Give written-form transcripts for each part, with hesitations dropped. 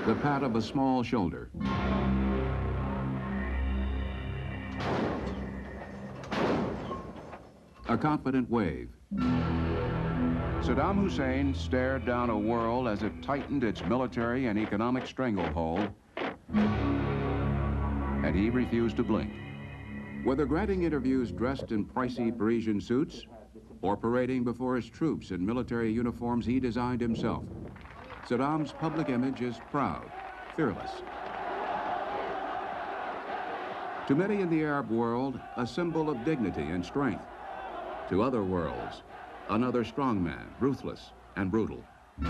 the pat of a small shoulder. A confident wave. Saddam Hussein stared down a world as it tightened its military and economic stranglehold, and he refused to blink. Whether granting interviews dressed in pricey Parisian suits or parading before his troops in military uniforms he designed himself, Saddam's public image is proud, fearless. To many in the Arab world, a symbol of dignity and strength. To other worlds, another strongman, ruthless and brutal. I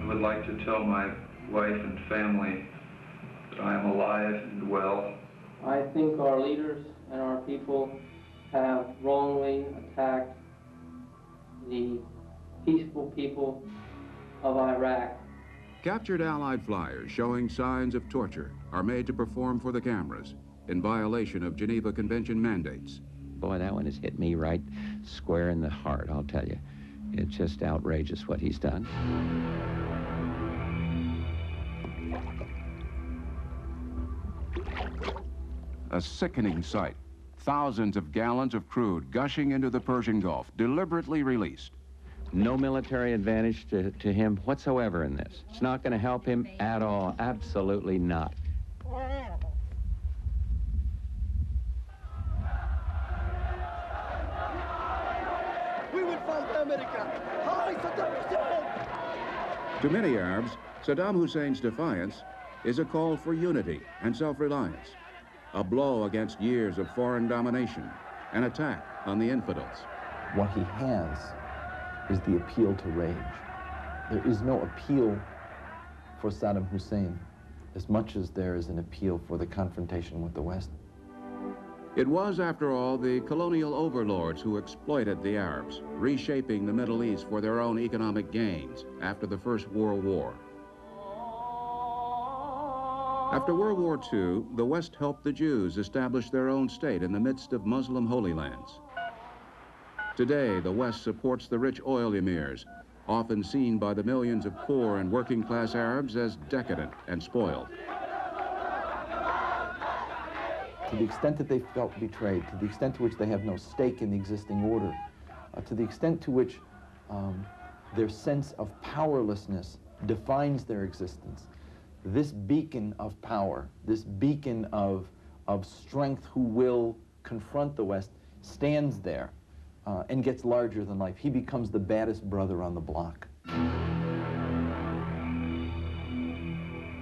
would like to tell my wife and family that I am alive and well. I think our leaders and our people have wrongly attacked the peaceful people of Iraq. Captured Allied flyers showing signs of torture are made to perform for the cameras in violation of Geneva Convention mandates. Boy, that one has hit me right square in the heart, I'll tell you. It's just outrageous what he's done. A sickening sight. Thousands of gallons of crude gushing into the Persian Gulf, deliberately released. No military advantage to him whatsoever in this. It's not going to help him at all. Absolutely not. We will fight America. Hi, Saddam Hussein! To many Arabs, Saddam Hussein's defiance is a call for unity and self-reliance, a blow against years of foreign domination, an attack on the infidels. What he has is the appeal to rage. There is no appeal for Saddam Hussein as much as there is an appeal for the confrontation with the West. It was, after all, the colonial overlords who exploited the Arabs, reshaping the Middle East for their own economic gains after the First World War. After World War II, the West helped the Jews establish their own state in the midst of Muslim Holy Lands. Today, the West supports the rich oil emirs, often seen by the millions of poor and working-class Arabs as decadent and spoiled. To the extent that they felt betrayed, to the extent to which they have no stake in the existing order, to the extent to which their sense of powerlessness defines their existence, this beacon of power, this beacon of strength who will confront the West stands there and gets larger than life. He becomes the baddest brother on the block.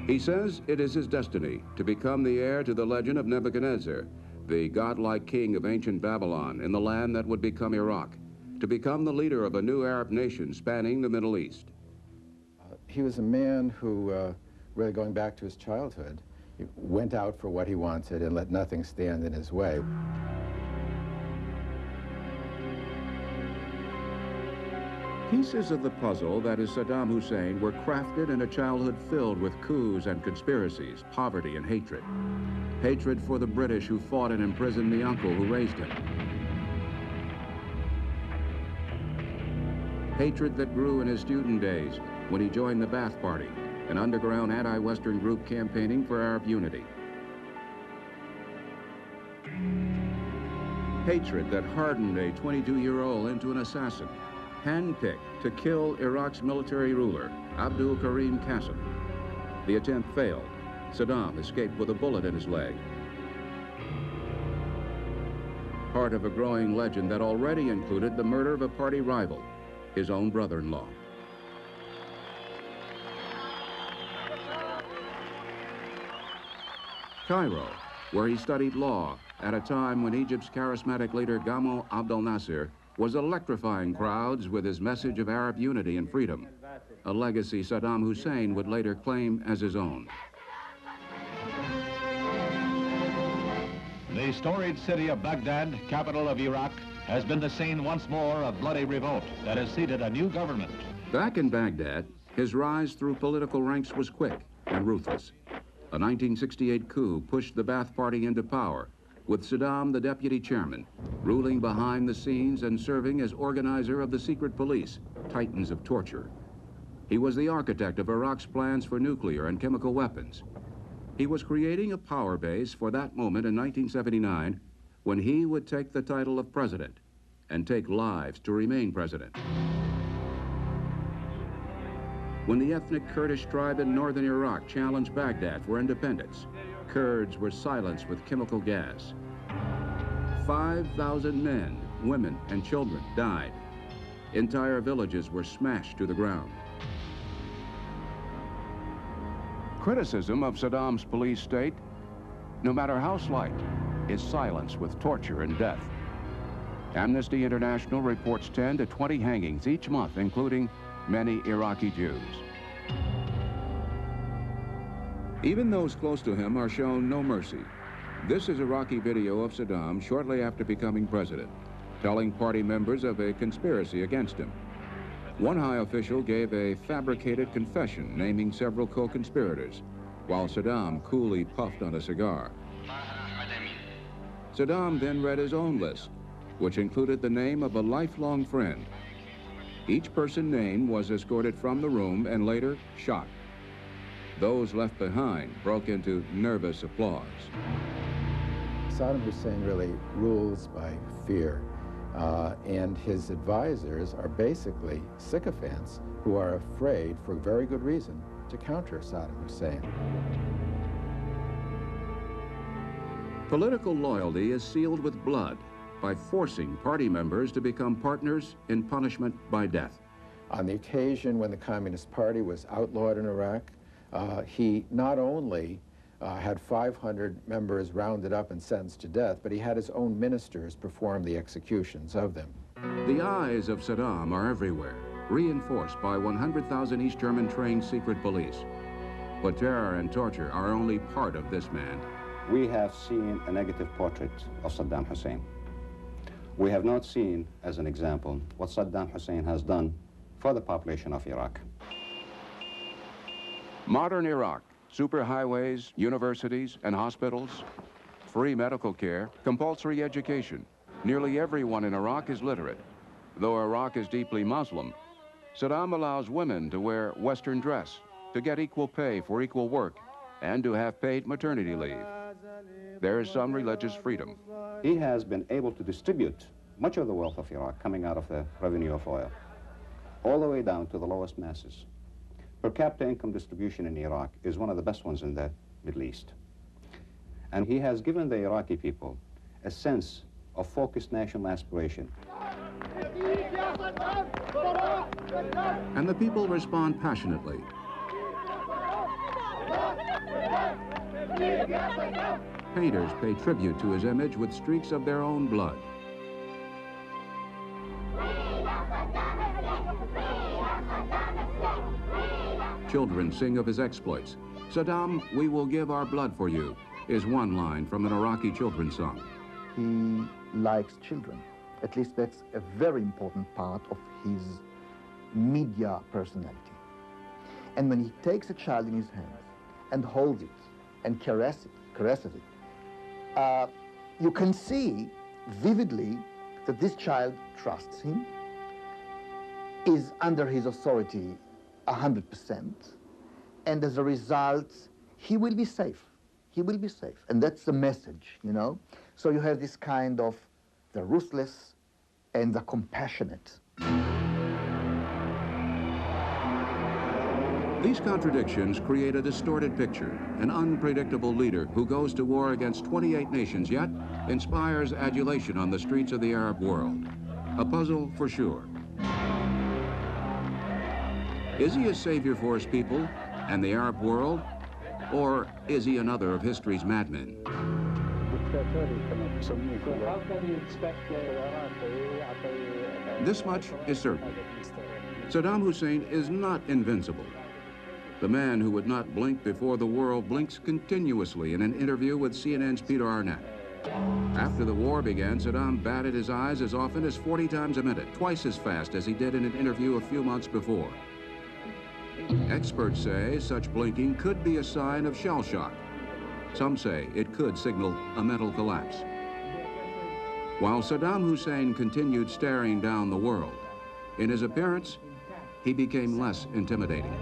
He says it is his destiny to become the heir to the legend of Nebuchadnezzar, the godlike king of ancient Babylon in the land that would become Iraq, to become the leader of a new Arab nation spanning the Middle East. He was a man who, really going back to his childhood, he went out for what he wanted and let nothing stand in his way. Pieces of the puzzle that is Saddam Hussein were crafted in a childhood filled with coups and conspiracies, poverty and hatred. Hatred for the British who fought and imprisoned the uncle who raised him. Hatred that grew in his student days when he joined the Ba'ath Party, an underground anti-Western group campaigning for Arab unity. Hatred that hardened a 22-year-old into an assassin, handpicked to kill Iraq's military ruler, Abdul Karim Qasem. The attempt failed. Saddam escaped with a bullet in his leg. Part of a growing legend that already included the murder of a party rival, his own brother-in-law. Cairo, where he studied law at a time when Egypt's charismatic leader Gamal Abdel Nasser was electrifying crowds with his message of Arab unity and freedom, a legacy Saddam Hussein would later claim as his own. The storied city of Baghdad, capital of Iraq, has been the scene once more of bloody revolt that has seated a new government. Back in Baghdad, his rise through political ranks was quick and ruthless. A 1968 coup pushed the Ba'ath Party into power, with Saddam the deputy chairman, ruling behind the scenes and serving as organizer of the secret police, titans of torture. He was the architect of Iraq's plans for nuclear and chemical weapons. He was creating a power base for that moment in 1979 when he would take the title of president and take lives to remain president. When the ethnic Kurdish tribe in northern Iraq challenged Baghdad for independence, Kurds were silenced with chemical gas. 5,000 men, women, and children died. Entire villages were smashed to the ground. Criticism of Saddam's police state, no matter how slight, is silenced with torture and death. Amnesty International reports 10 to 20 hangings each month, including many Iraqi Jews. Even those close to him are shown no mercy. This is Iraqi video of Saddam shortly after becoming president, telling party members of a conspiracy against him. One high official gave a fabricated confession naming several co-conspirators, while Saddam coolly puffed on a cigar. Saddam then read his own list, which included the name of a lifelong friend. Each person named was escorted from the room and later shot. Those left behind broke into nervous applause. Saddam Hussein really rules by fear, and his advisors are basically sycophants who are afraid, for very good reason, to counter Saddam Hussein. Political loyalty is sealed with blood by forcing party members to become partners in punishment by death. On the occasion when the Communist Party was outlawed in Iraq, he not only had 500 members rounded up and sentenced to death, but he had his own ministers perform the executions of them. The eyes of Saddam are everywhere, reinforced by 100,000 East German trained secret police. But terror and torture are only part of this man. We have seen a negative portrait of Saddam Hussein. We have not seen, as an example, what Saddam Hussein has done for the population of Iraq. Modern Iraq, superhighways, universities, and hospitals, free medical care, compulsory education. Nearly everyone in Iraq is literate. Though Iraq is deeply Muslim, Saddam allows women to wear Western dress, to get equal pay for equal work, and to have paid maternity leave. There is some religious freedom. He has been able to distribute much of the wealth of Iraq coming out of the revenue of oil, all the way down to the lowest masses. Per capita income distribution in Iraq is one of the best ones in the Middle East. And he has given the Iraqi people a sense of focused national aspiration. And the people respond passionately. Painters pay tribute to his image with streaks of their own blood. Children sing of his exploits. Saddam, we will give our blood for you, is one line from an Iraqi children's song. He likes children. At least that's a very important part of his media personality. And when he takes a child in his hands and holds it and caresses it, you can see vividly that this child trusts him, is under his authority 100%, and as a result, he will be safe. He will be safe, and that's the message, you know? So you have this kind of the ruthless and the compassionate. These contradictions create a distorted picture, an unpredictable leader who goes to war against 28 nations, yet inspires adulation on the streets of the Arab world. A puzzle for sure. Is he a savior for his people and the Arab world, or is he another of history's madmen? This much is certain. Saddam Hussein is not invincible. The man who would not blink before the world blinks continuously in an interview with CNN's Peter Arnett. After the war began, Saddam batted his eyes as often as 40 times a minute, twice as fast as he did in an interview a few months before. Experts say such blinking could be a sign of shell shock. Some say it could signal a mental collapse. While Saddam Hussein continued staring down the world, in his appearance, he became less intimidating.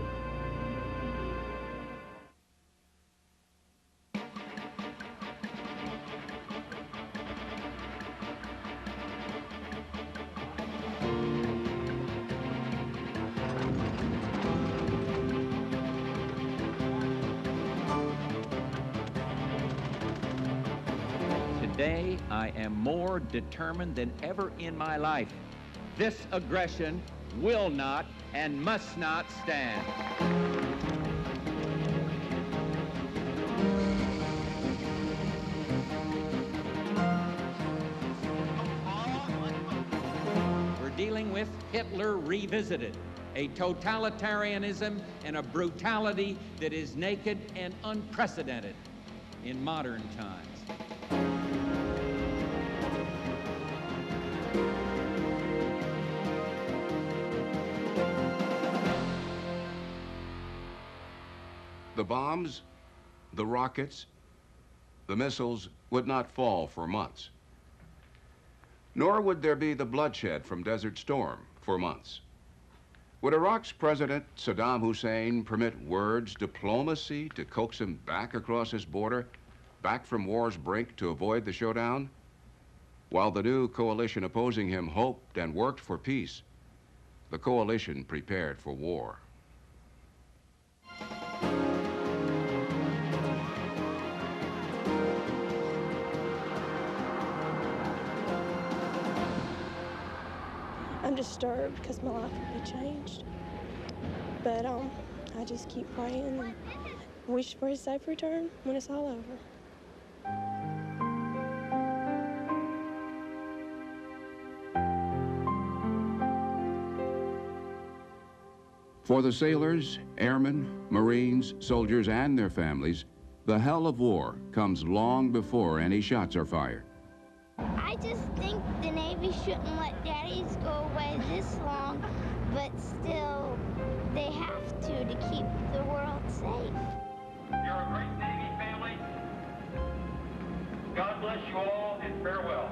Today, I am more determined than ever in my life. This aggression will not and must not stand. We're dealing with Hitler revisited, a totalitarianism and a brutality that is naked and unprecedented in modern times. The bombs, the rockets, the missiles would not fall for months. Nor would there be the bloodshed from Desert Storm for months. Would Iraq's President Saddam Hussein permit words diplomacy to coax him back across his border, back from war's brink to avoid the showdown? While the new coalition opposing him hoped and worked for peace, the coalition prepared for war. I'm disturbed because my life will be changed. But I just keep praying and wish for a safe return when it's all over. For the sailors, airmen, Marines, soldiers, and their families, the hell of war comes long before any shots are fired. I just think the Navy shouldn't let daddies go away this long, but still, they have to keep the world safe. You're a great Navy family. God bless you all, and farewell.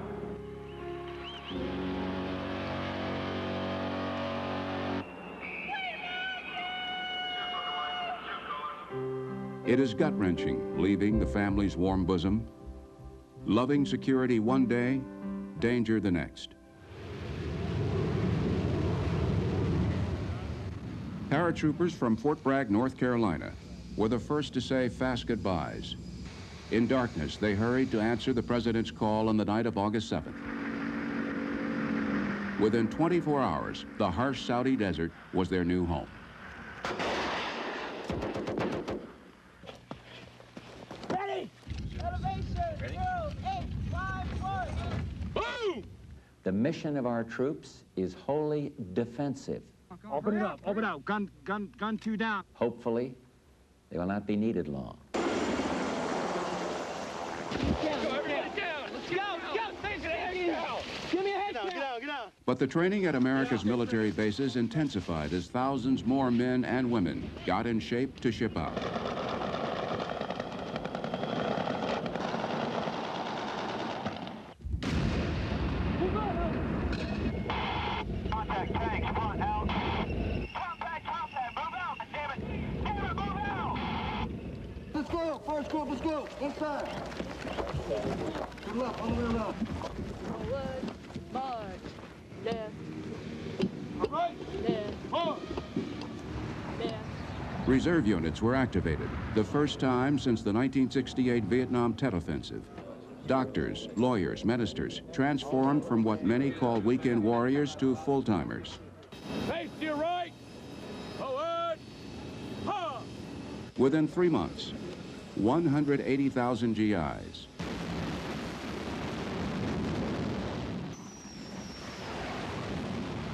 It is gut-wrenching, leaving the family's warm bosom. Loving security one day, danger the next. Paratroopers from Fort Bragg, North Carolina, were the first to say fast goodbyes. In darkness, they hurried to answer the president's call on the night of August 7th. Within 24 hours, the harsh Saudi desert was their new home. The mission of our troops is wholly defensive. Open it up, gun two down. Hopefully, they will not be needed long. But the training at America's military bases intensified as thousands more men and women got in shape to ship out. Let's go, first group, let's go, inside. Good luck, all the way around. Forward, march, left. All right, left. forward. Left. Reserve units were activated, the first time since the 1968 Vietnam Tet Offensive. Doctors, lawyers, ministers, transformed from what many call weekend warriors to full-timers. Face to your right. Forward. Ha! Within 3 months, 180,000 GIs.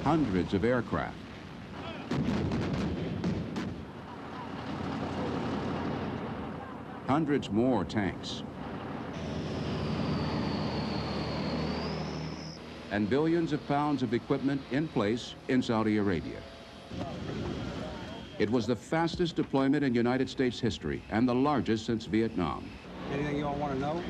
Hundreds of aircraft. Hundreds more tanks. And billions of pounds of equipment in place in Saudi Arabia. It was the fastest deployment in United States history and the largest since Vietnam. Anything you all want to know?